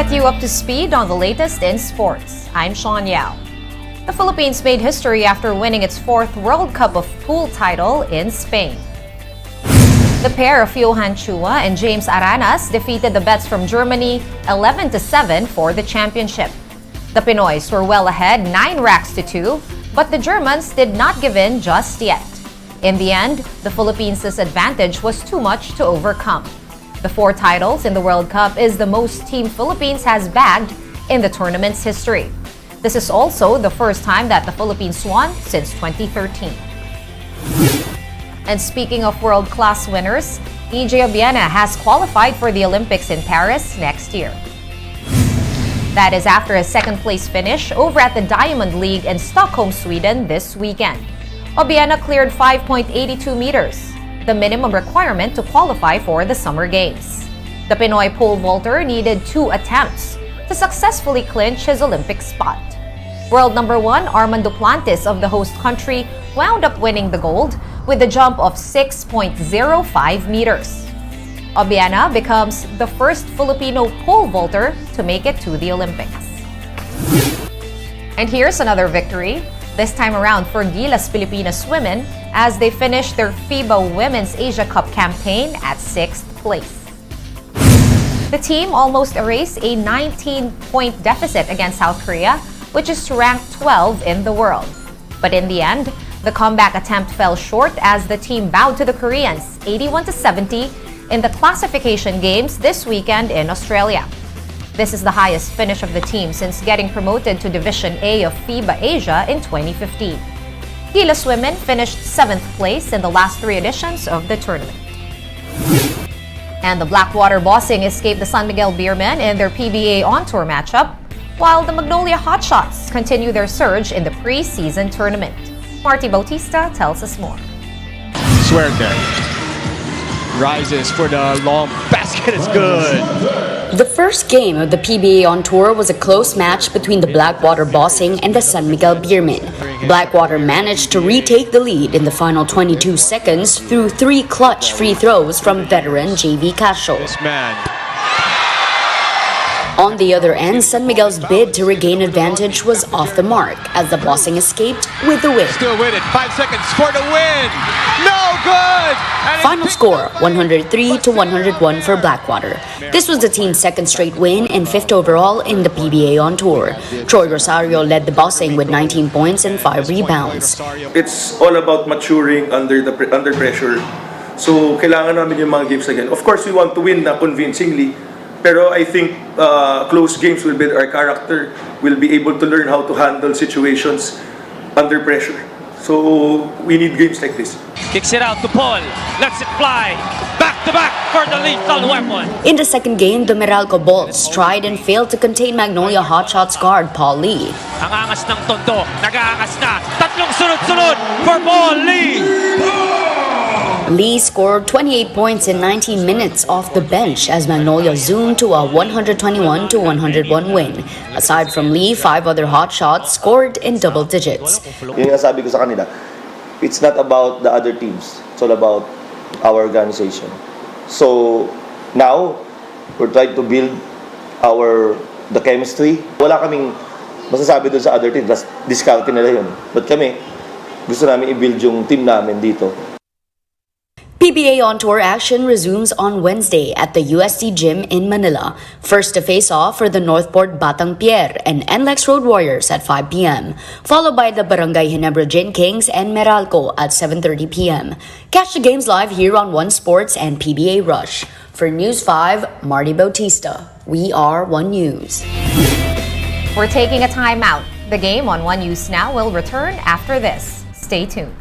get you up to speed on the latest in sports. I'm Sean Yao. The Philippines made history after winning its fourth World Cup of Pool title in Spain. The pair of Johan Chua and James Aranas defeated the Bets from Germany 11-7 for the championship. The Pinoys were well ahead 9 racks to 2, but the Germans did not give in just yet. In the end, the Philippines' disadvantage was too much to overcome. The 4 titles in the World Cup is the most Team Philippines has bagged in the tournament's history. This is also the first time that the Philippines won since 2013. And speaking of world-class winners, EJ Obiena has qualified for the Olympics in Paris next year. That is after a second-place finish over at the Diamond League in Stockholm, Sweden this weekend. Obiena cleared 5.82 meters, the minimum requirement to qualify for the Summer Games. The Pinoy pole vaulter needed 2 attempts to successfully clinch his Olympic spot. World number 1 Armand Duplantis of the host country wound up winning the gold with a jump of 6.05 meters. Obiena becomes the first Filipino pole vaulter to make it to the Olympics. And here's another victory, this time around for Gilas Pilipinas women as they finished their FIBA Women's Asia Cup campaign at 6th place. The team almost erased a 19-point deficit against South Korea, which is ranked 12 in the world. But in the end, the comeback attempt fell short as the team bowed to the Koreans 81-70 in the classification games this weekend in Australia. This is the highest finish of the team since getting promoted to Division A of FIBA Asia in 2015. Gilas women finished 7th place in the last 3 editions of the tournament. And the Blackwater Bossing escaped the San Miguel Beermen in their PBA on-tour matchup, while the Magnolia Hotshots continue their surge in the pre-season tournament. Marty Bautista tells us more. Suerte rises for the long basket. It's good. The first game of the PBA on tour was a close match between the Blackwater Bossing and the San Miguel Beermen. Blackwater managed to retake the lead in the final 22 seconds through 3 clutch free throws from veteran JV Castro. On the other end, San Miguel's bid to regain advantage was off the mark as the Bossing escaped with the win. Still with it. 5 seconds for the win. No good. Final score 103-101 for Blackwater. This was the team's 2nd straight win and 5th overall in the PBA on tour. Troy Rosario led the Bossing with 19 points and 5 rebounds. It's all about maturing under pressure. So kailangan namin yung mga games again. Of course, we want to win na convincingly. Pero I think close games will build our character. We'll be able to learn how to handle situations under pressure. So we need games like this. Kicks it out to Paul. Lets it fly. Back to back for the lethal weapon. In the second game, the Meralco Bolts tried and failed to contain Magnolia Hotshots guard Paul Lee. Ang angas ng Tondo. Nag-aangas na. Tatlong sunod-sunod for Paul Lee. Lee scored 28 points in 19 minutes off the bench as Magnolia zoomed to a 121-101 win. Aside from Lee, 5 other hotshots scored in double digits. Yung sabi ko sa kanila, it's not about the other teams. It's all about our organization. So now, we're trying to build the chemistry. Wala kaming masasabi doon sa other teams. Discounting nila yun. But kami, gusto namin i-build yung team namin dito. PBA on tour action resumes on Wednesday at the UST Gym in Manila. First to face off for the Northport Batang Pier and NLEX Road Warriors at 5 p.m., followed by the Barangay Ginebra Gin Kings and Meralco at 7:30 p.m. Catch the games live here on One Sports and PBA Rush. For News 5, Marty Bautista. We are One News. We're taking a timeout. The game on One News Now will return after this. Stay tuned.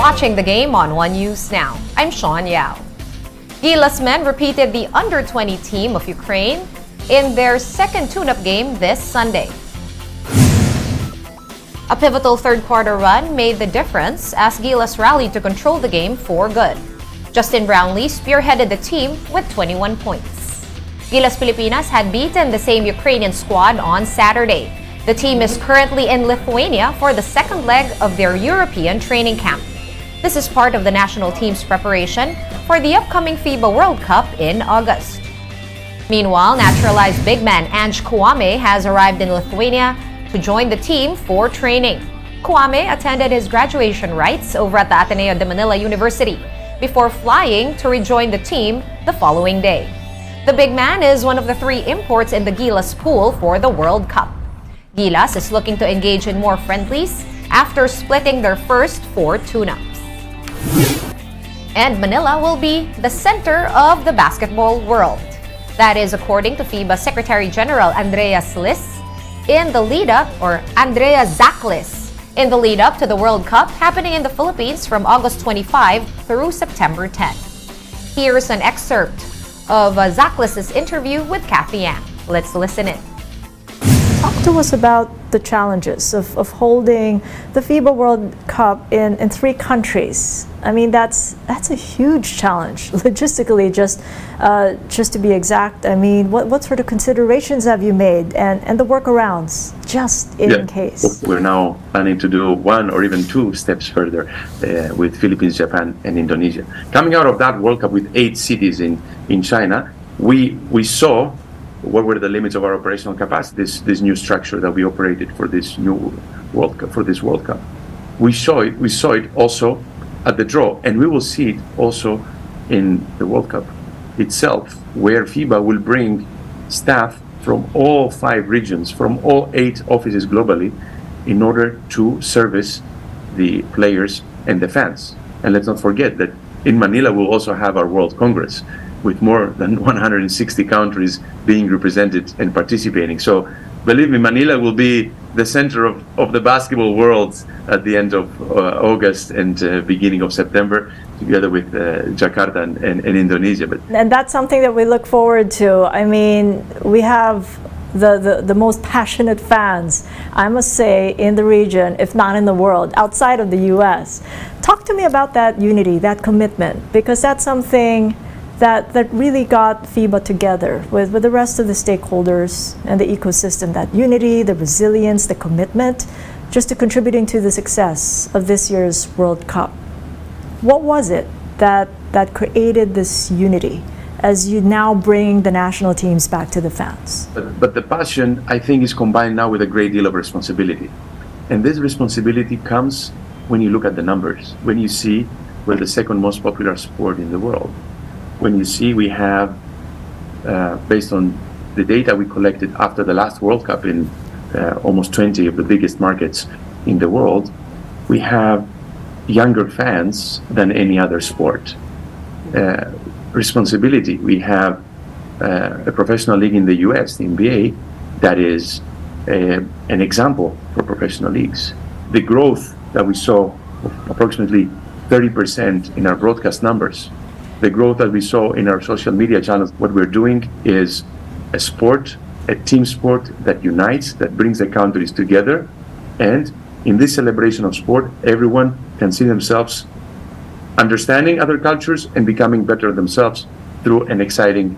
watching the game on One News Now. I'm Sean Yao. Gilas men repeated the under-20 team of Ukraine in their second tune-up game this Sunday. A pivotal third-quarter run made the difference as Gilas rallied to control the game for good. Justin Brownlee spearheaded the team with 21 points. Gilas Pilipinas had beaten the same Ukrainian squad on Saturday. The team is currently in Lithuania for the second leg of their European training camp. This is part of the national team's preparation for the upcoming FIBA World Cup in August. Meanwhile, naturalized big man Ange Kouame has arrived in Lithuania to join the team for training. Kouame attended his graduation rites over at the Ateneo de Manila University before flying to rejoin the team the following day. The big man is one of the 3 imports in the Gilas pool for the World Cup. Gilas is looking to engage in more friendlies after splitting their first 4 tune-ups. And Manila will be the center of the basketball world. That is according to FIBA Secretary General Andrea Zaklis in the lead-up to the World Cup happening in the Philippines from August 25 through September 10. Here's an excerpt of Zaklis' interview with Kathy Yang. Let's listen in. Talk to us about the challenges of holding the FIBA World Cup in 3 countries. I mean, that's a huge challenge logistically, just to be exact. I mean, what sort of considerations have you made and the workarounds just in case? We're now planning to do 1 or even 2 steps further with Philippines, Japan, and Indonesia. Coming out of that World Cup with 8 cities in China, we saw what were the limits of our operational capacity, this new structure that we operated for this new World Cup, We saw it also at the draw, and we will see it also in the World Cup itself, where FIBA will bring staff from all 5 regions, from all 8 offices globally, in order to service the players and the fans. And let's not forget that in Manila we'll also have our World Congress, with more than 160 countries being represented and participating. So believe me, Manila will be the center of the basketball world at the end of August and beginning of September, together with Jakarta and Indonesia. And that's something that we look forward to. I mean, we have the most passionate fans, I must say, in the region, if not in the world, outside of the U.S. Talk to me about that unity, that commitment, because that's something that really got FIBA together with the rest of the stakeholders and the ecosystem, that unity, the resilience, the commitment, just to contributing to the success of this year's World Cup. What was it that created this unity as you now bring the national teams back to the fans? But the passion, I think, is combined now with a great deal of responsibility. And this responsibility comes when you look at the numbers, when you see we're the second most popular sport in the world. When you see we have, based on the data we collected after the last World Cup in almost 20 of the biggest markets in the world, we have younger fans than any other sport. Responsibility, we have a professional league in the US, the NBA, that is an example for professional leagues. The growth that we saw, approximately 30% in our broadcast numbers, the growth that we saw in our social media channels. What we're doing is a sport, a team sport that unites, that brings the countries together. And in this celebration of sport, everyone can see themselves understanding other cultures and becoming better themselves through an exciting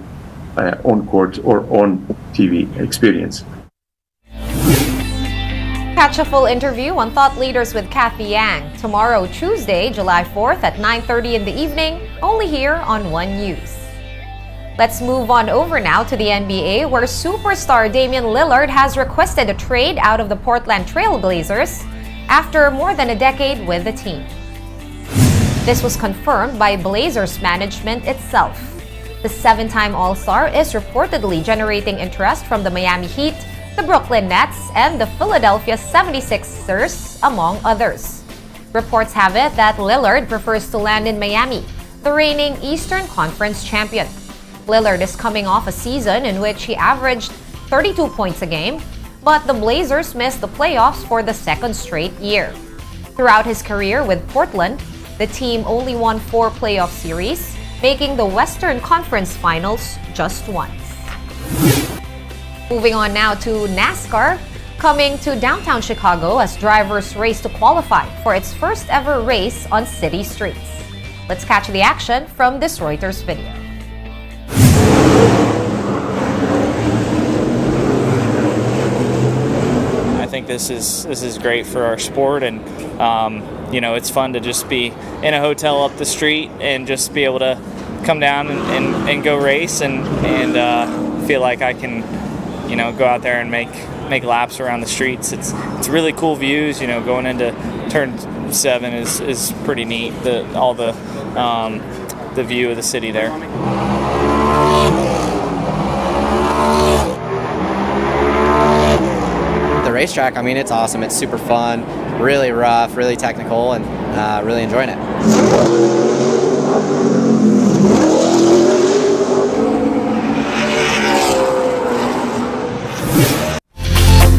on-court or on-TV experience. Catch a full interview on Thought Leaders with Kathy Yang tomorrow, Tuesday, July 4th at 9:30 in the evening, only here on One News. Let's move on over now to the NBA, where superstar Damian Lillard has requested a trade out of the Portland Trail Blazers after more than a decade with the team. This was confirmed by Blazers management itself. The 7-time All-Star is reportedly generating interest from the Miami Heat, the Brooklyn Nets, and the Philadelphia 76ers, among others. Reports have it that Lillard prefers to land in Miami, the reigning Eastern Conference champion. Lillard is coming off a season in which he averaged 32 points a game, but the Blazers missed the playoffs for the second straight year. Throughout his career with Portland, The team only won 4 playoff series, making the Western Conference Finals just once. Moving on now to NASCAR, coming to downtown Chicago as drivers race to qualify for its first ever race on city streets. Let's catch the action from this Reuters video. I think this is great for our sport, and it's fun to just be in a hotel up the street and just be able to come down and go race and feel like I can go out there and make laps around the streets. It's really cool views. Going into turn 7 is pretty neat. All the view of the city there. The racetrack, I mean, it's awesome. It's super fun, really rough, really technical, and really enjoying it.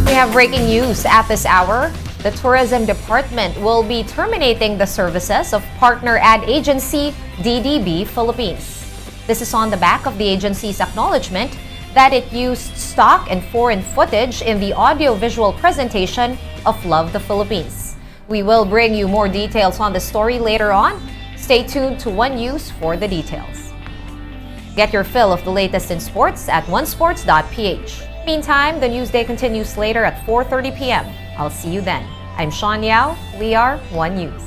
We have breaking news at this hour. The tourism department will be terminating the services of partner ad agency DDB Philippines. This is on the back of the agency's acknowledgement that it used stock and foreign footage in the audio-visual presentation of Love the Philippines. We will bring you more details on the story later on. Stay tuned to One News for the details. Get your fill of the latest in sports at onesports.ph. Meantime, the Newsday continues later at 4:30 p.m. I'll see you then. I'm Sean Yao. We are One News.